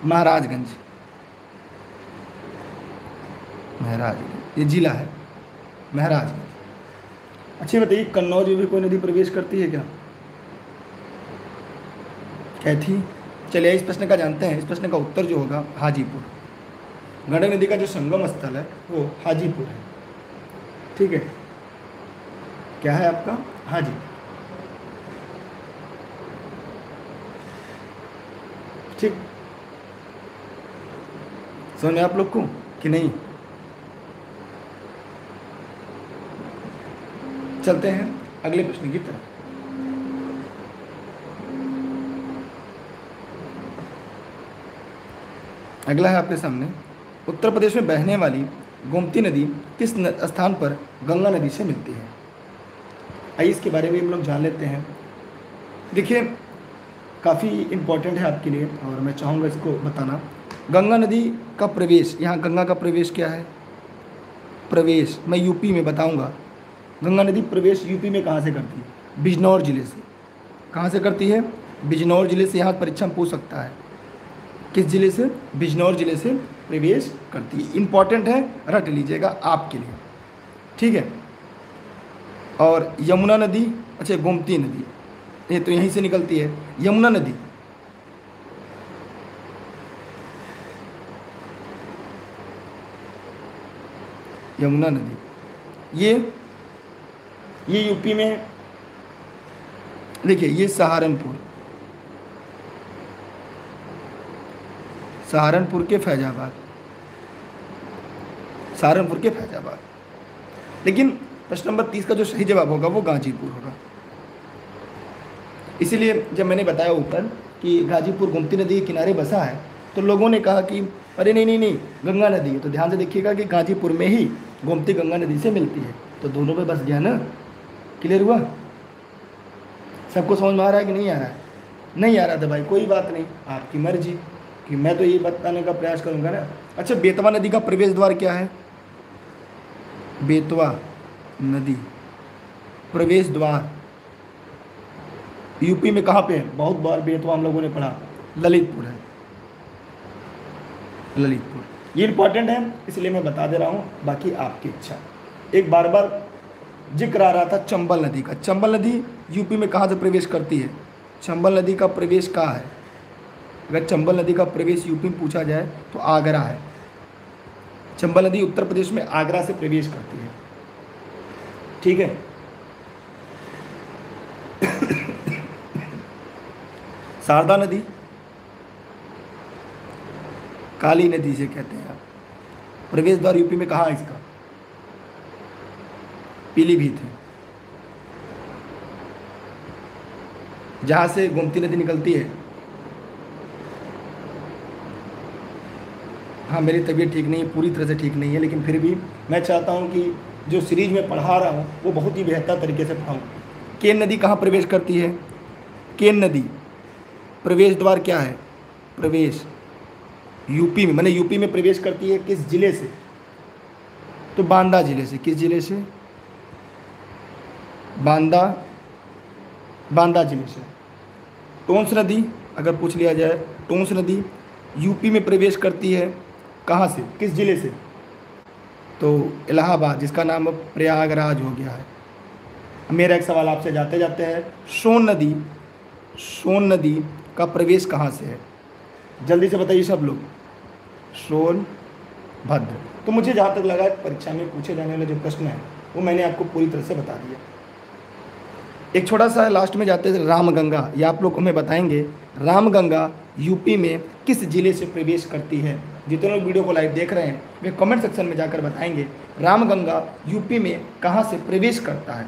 महाराजगंज, महाराजगंज ये जिला है महाराजगंज। अच्छा बताइए, कन्नौज में भी कोई नदी प्रवेश करती है क्या? क्या थी? चलिए इस प्रश्न का जानते हैं। इस प्रश्न का उत्तर जो होगा हाजीपुर। गंडक नदी का जो संगम स्थल है वो हाजीपुर है। ठीक है, क्या है आपका? हाजीपुर। ठीक, समझ में आप लोग को कि नहीं? चलते हैं अगले प्रश्न की तरफ। अगला है आपके सामने, उत्तर प्रदेश में बहने वाली गोमती नदी किस स्थान पर गंगा नदी से मिलती है? आइए इसके बारे में हम लोग जान लेते हैं। देखिए काफ़ी इम्पोर्टेंट है आपके लिए और मैं चाहूँगा इसको बताना। गंगा नदी का प्रवेश, यहाँ गंगा का प्रवेश क्या है? प्रवेश मैं यूपी में बताऊँगा। गंगा नदी प्रवेश यूपी में कहाँ से करती है? बिजनौर जिले से। कहाँ से करती है? बिजनौर जिले से। यहाँ परीक्षा में पूछ सकता है किस जिले से? बिजनौर जिले से प्रवेश करती है। इम्पॉर्टेंट है, रट लीजिएगा आपके लिए। ठीक है, और यमुना नदी, अच्छा गोमती नदी ये तो यहीं से निकलती है। यमुना नदी यमुना नदी ये यूपी में, देखिए ये सहारनपुर के फैजाबाद, सहारनपुर के फैजाबाद। लेकिन प्रश्न नंबर 30 का जो सही जवाब होगा वो गाजीपुर होगा। इसीलिए जब मैंने बताया ऊपर कि गाजीपुर गोमती नदी के किनारे बसा है तो लोगों ने कहा कि अरे नहीं गंगा नदी है। तो ध्यान से देखिएगा कि गाजीपुर में ही गोमती गंगा नदी से मिलती है। तो दोनों पे बस गया ना, क्लियर हुआ? सबको समझ में आ रहा है कि नहीं आ रहा है? नहीं आ रहा था भाई, कोई बात नहीं, आपकी मर्जी, कि मैं तो ये बताने का प्रयास करूंगा ना। अच्छा, बेतवा नदी का प्रवेश द्वार क्या है? बेतवा नदी प्रवेश द्वार यूपी में कहाँ पे है? बहुत बार बेतवा हम लोगों ने पढ़ा, ललितपुर है, ललितपुर। ये इंपॉर्टेंट है इसलिए मैं बता दे रहा हूँ, बाकी आपकी इच्छा। एक बार बार जिक्र आ रहा था चंबल नदी का। चंबल नदी यूपी में कहाँ से प्रवेश करती है? चंबल नदी का प्रवेश कहाँ है? अगर चंबल नदी का प्रवेश यूपी में पूछा जाए तो आगरा है। चंबल नदी उत्तर प्रदेश में आगरा से प्रवेश करती है। ठीक है, शारदा नदी काली नदी से कहते हैं आप। प्रवेश द्वार यूपी में कहाँ है इसका? पीलीभीत है, जहाँ से गोमती नदी निकलती है। हाँ, मेरी तबीयत ठीक नहीं है, पूरी तरह से ठीक नहीं है, लेकिन फिर भी मैं चाहता हूँ कि जो सीरीज में पढ़ा रहा हूँ वो बहुत ही बेहतर तरीके से पढ़ाऊँ। केन नदी कहाँ प्रवेश करती है? केन नदी प्रवेश द्वार क्या है? प्रवेश यूपी में, मैंने यूपी में प्रवेश करती है किस जिले से? तो बांदा जिले से। किस जिले से? बांदा जिले से। टोंस नदी अगर पूछ लिया जाए, टोंस नदी यूपी में प्रवेश करती है कहाँ से? किस जिले से? तो इलाहाबाद, जिसका नाम अब प्रयागराज हो गया है। मेरा एक सवाल आपसे जाते जाते है, सोन नदी का प्रवेश कहाँ से है? जल्दी से बताइए सब लोग। सोनभद्र। तो मुझे जहाँ तक लगा परीक्षा में पूछे जाने वाले जो प्रश्न है वो मैंने आपको पूरी तरह से बता दिया। एक छोटा सा लास्ट में जाते थे, रामगंगा, ये आप लोग हमें बताएंगे रामगंगा यूपी में किस जिले से प्रवेश करती है? जितने लोग वीडियो को लाइव देख रहे हैं वे कमेंट सेक्शन में जाकर बताएंगे रामगंगा यूपी में कहाँ से प्रवेश करता है।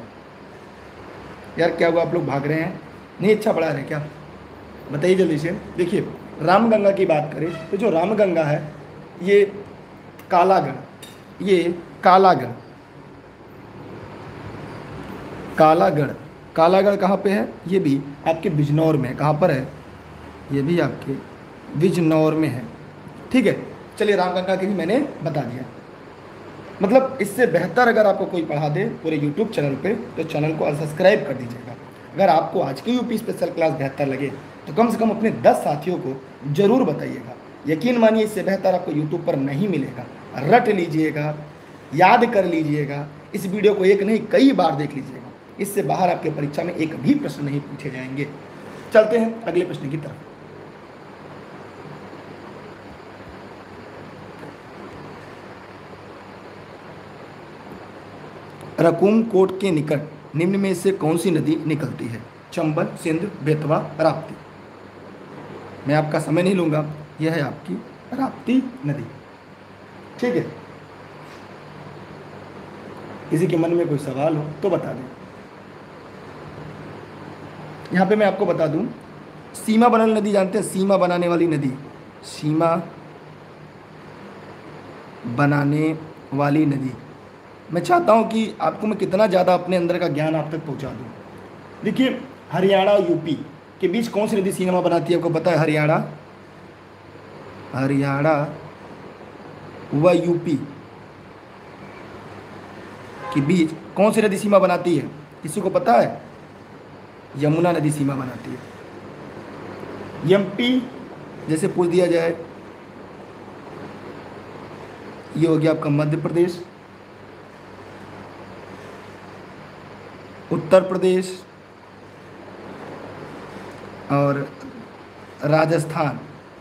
यार क्या हुआ, आप लोग भाग रहे हैं? नहीं अच्छा पढ़ा रहे क्या? बताइए जल्दी से। देखिए रामगंगा की बात करें तो जो रामगंगा है ये कालागढ़ कहाँ पे है? ये भी आपके बिजनौर में है। कहाँ पर है? ये भी आपके बिजनौर में है। ठीक है, चलिए रामगंगा की भी मैंने बता दिया। मतलब इससे बेहतर अगर आपको कोई पढ़ा दे पूरे यूट्यूब चैनल पे तो चैनल को अनसब्सक्राइब कर दीजिएगा। अगर आपको आज की यूपी स्पेशल क्लास बेहतर लगे तो कम से कम अपने 10 साथियों को ज़रूर बताइएगा। यकीन मानिए इससे बेहतर आपको यूट्यूब पर नहीं मिलेगा। रट लीजिएगा, याद कर लीजिएगा, इस वीडियो को एक नहीं कई बार देख लीजिएगा। इससे बाहर आपके परीक्षा में एक भी प्रश्न नहीं पूछे जाएंगे। चलते हैं अगले प्रश्न की तरफ। रकुम कोट के निकट निम्न में से कौन सी नदी निकलती है? चंबल, सिंध, बेतवा, राप्ती। मैं आपका समय नहीं लूंगा, यह है आपकी राप्ती नदी। ठीक है, किसी के मन में कोई सवाल हो तो बता दें। यहाँ पे मैं आपको बता दूं, सीमा बनल नदी जानते हैं? सीमा बनाने वाली नदी, सीमा बनाने वाली नदी। मैं चाहता हूं कि आपको मैं कितना ज़्यादा अपने अंदर का ज्ञान आप तक पहुंचा दूं। देखिए, हरियाणा यूपी के बीच कौन सी नदी सीमा बनाती है? आपको पता है? हरियाणा व यूपी के बीच कौन सी नदी सीमा बनाती है? किसी को पता है? यमुना नदी सीमा बनाती है। एमपी जैसे पूछ दिया जाए, ये हो गया आपका मध्य प्रदेश, उत्तर प्रदेश और राजस्थान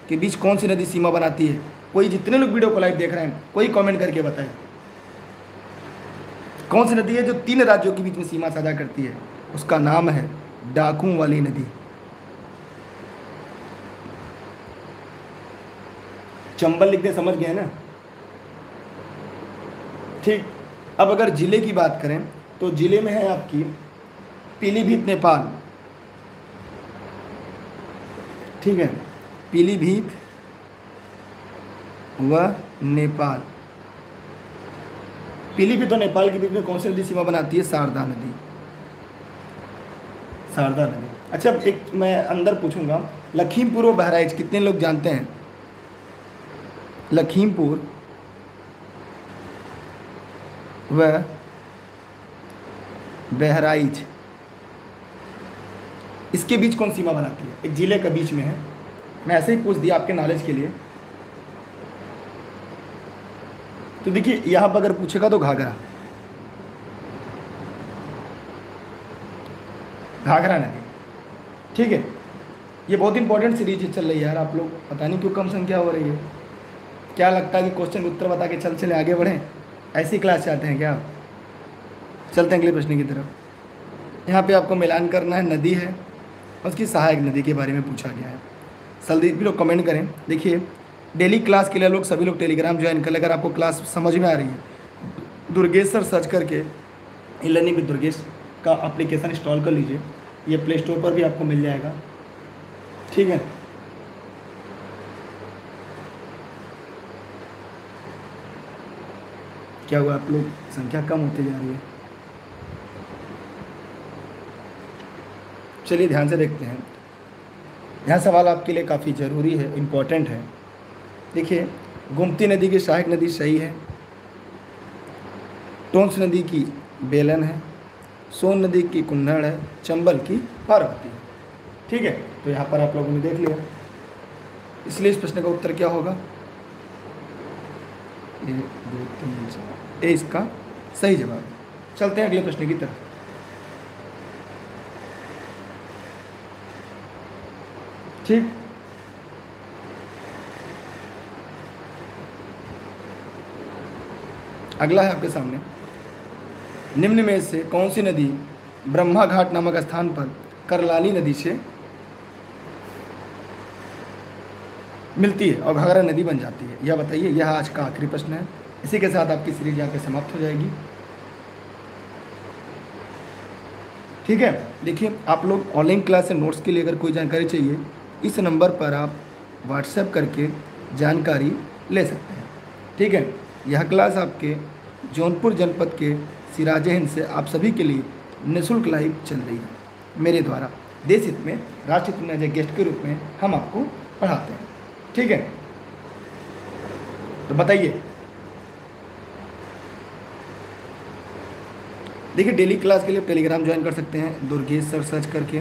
के बीच कौन सी नदी सीमा बनाती है? कोई, जितने लोग वीडियो को लाइव देख रहे हैं, कोई कमेंट करके बताएं कौन सी नदी है जो 3 राज्यों के बीच में सीमा साझा करती है? उसका नाम है डाकू वाली नदी। चंबल लिखते समझ गए ना? ठीक। अब अगर जिले की बात करें तो जिले में है आपकी पीलीभीत, नेपाल। ठीक है, पीलीभीत व नेपाल। पीलीभीत और नेपाल के बीच में कौन सी नदी सीमा बनाती है? शारदा नदी। शारदा नदी। अच्छा, एक मैं अंदर पूछूंगा, लखीमपुर और बहराइच कितने लोग जानते हैं? लखीमपुर व बहराइच, इसके बीच कौन सीमा बनाती है? एक जिले के बीच में है। मैं ऐसे ही पूछ दिया आपके नॉलेज के लिए। तो देखिए, यहां पर अगर पूछेगा तो घाघरा, घाघरा नदी। ठीक है, ये बहुत इंपॉर्टेंट सीरीज चल रही है यार। आप लोग पता नहीं क्यों कम संख्या हो रही है। क्या लगता है कि क्वेश्चन उत्तर बता के चले आगे बढ़ें? ऐसी क्लास चाहते हैं क्या आप? चलते हैं अगले प्रश्न की तरफ। यहाँ पे आपको मिलान करना है, नदी है, उसकी सहायक नदी के बारे में पूछा गया है। जल्दी भी लोग कमेंट करें। देखिए, डेली क्लास के लिए लोग सभी लोग टेलीग्राम ज्वाइन कर ले। अगर आपको क्लास समझ में आ रही है, दुर्गेश सर सर्च करके लर्निंग विद दुर्गेश का एप्लीकेशन इंस्टॉल कर लीजिए। ये प्ले स्टोर पर भी आपको मिल जाएगा। ठीक है, क्या हुआ? आप लोग संख्या कम होती जा रही है। चलिए ध्यान से देखते हैं। यह सवाल आपके लिए काफ़ी ज़रूरी है, इम्पोर्टेंट है। देखिए, गोमती नदी की सहायक नदी सही है, टोंस नदी की बेलन है, सोन नदी की कुन्नड़ है, चंबल की पार्वती है। ठीक है, तो यहाँ पर आप लोगों ने देख लिया। इसलिए इस प्रश्न का उत्तर क्या होगा? 1 2 3 4 ए इसका सही जवाब है। चलते हैं अगले प्रश्न की तरफ। ठीक, अगला है आपके सामने, निम्न में से कौन सी नदी ब्रह्मा घाट नामक स्थान पर करलाली नदी से मिलती है और घाघरा नदी बन जाती है? यह बताइए। यह आज का आखिरी प्रश्न है। इसी के साथ आपकी सीरीज यहाँ पे समाप्त हो जाएगी। ठीक है, देखिए, आप लोग ऑनलाइन क्लास से नोट्स के लिए अगर कोई जानकारी चाहिए, इस नंबर पर आप व्हाट्सएप करके जानकारी ले सकते हैं। ठीक है, यह क्लास आपके जौनपुर जनपद के सिराज हिंद से आप सभी के लिए निःशुल्क लाइव चल रही है। मेरे द्वारा देश हित में राष्ट्र हित में एज ए गेस्ट के रूप में हम आपको पढ़ाते हैं। ठीक है, तो बताइए देखिए डेली क्लास के लिए टेलीग्राम ज्वाइन कर सकते हैं, दुर्गेश सर सर्च करके,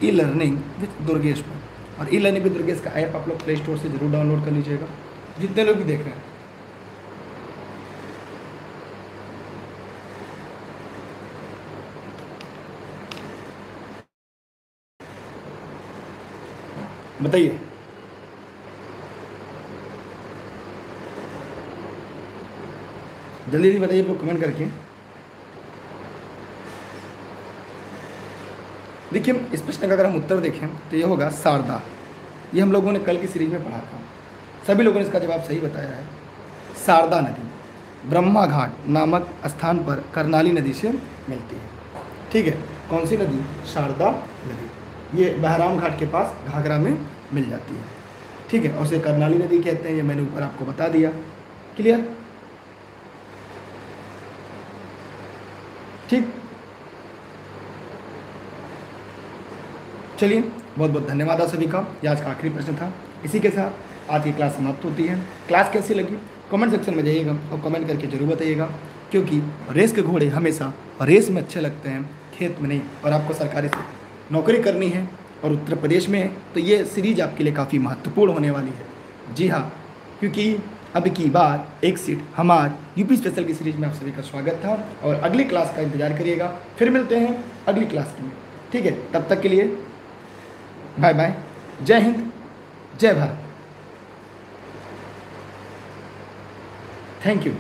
ई लर्निंग विथ दुर्गेश पर। और ई लर्निंग विथ दुर्गेश का ऐप आप लोग प्ले स्टोर से जरूर डाउनलोड कर लीजिएगा, जितने लोग भी देख रहे हैं। बताइए, जल्दी जल्दी बताइए आप लोग कमेंट करके। देखिए इस प्रश्न का अगर हम उत्तर देखें तो ये होगा शारदा। ये हम लोगों ने कल की सीरीज में पढ़ा था, सभी लोगों ने इसका जवाब सही बताया है। शारदा नदी ब्रह्मा घाट नामक स्थान पर कर्नाली नदी से मिलती है। ठीक है, कौन सी नदी? शारदा नदी। ये बहराम घाट के पास घाघरा में मिल जाती है। ठीक है, और उसे कर्नाली नदी कहते हैं, ये मैंने ऊपर आपको बता दिया। क्लियर? ठीक, चलिए बहुत बहुत धन्यवाद आप सभी का। ये आज का आखिरी प्रश्न था। इसी के साथ आज की क्लास समाप्त होती है। क्लास कैसी लगी कमेंट सेक्शन में जाइएगा और कमेंट करके जरूर बताइएगा, क्योंकि रेस के घोड़े हमेशा रेस में अच्छे लगते हैं, खेत में नहीं। और आपको सरकारी से नौकरी करनी है और उत्तर प्रदेश में है, तो ये सीरीज आपके लिए काफ़ी महत्वपूर्ण होने वाली है। जी हाँ, क्योंकि अब की बार एक सीट हमार यूपी स्पेशल की सीरीज में आप सभी का स्वागत था। और अगली क्लास का इंतजार करिएगा, फिर मिलते हैं अगली क्लास में। ठीक है, तब तक के लिए बाय बाय। जय हिंद, जय भारत। Thank you.